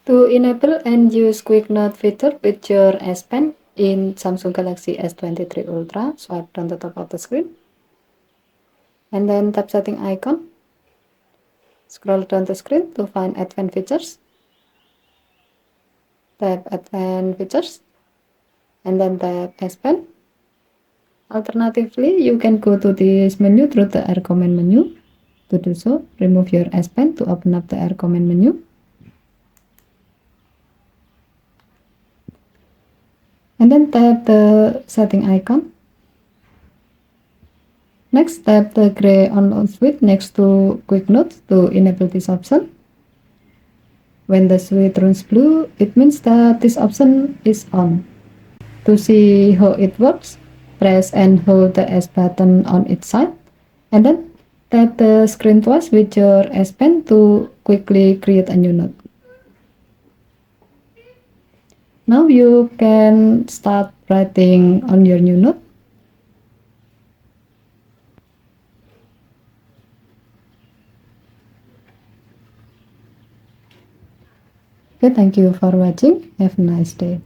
To enable and use Quick Note feature with your S Pen in Samsung Galaxy S23 Ultra, swipe down the top of the screen and then tap setting icon. Scroll down the screen to find advanced features. Tap advanced features and then tap S Pen. Alternatively, you can go to this menu through the air command menu. To do so, remove your S Pen to open up the air command menu. And then tap the setting icon. Next, tap the gray on switch next to Quick Note to enable this option. When the switch turns blue, it means that this option is on. To see how it works, press and hold the S button on its side, and then tap the screen twice with your S Pen to quickly create a new note. Now you can start writing on your new note. Okay, thank you for watching. Have a nice day.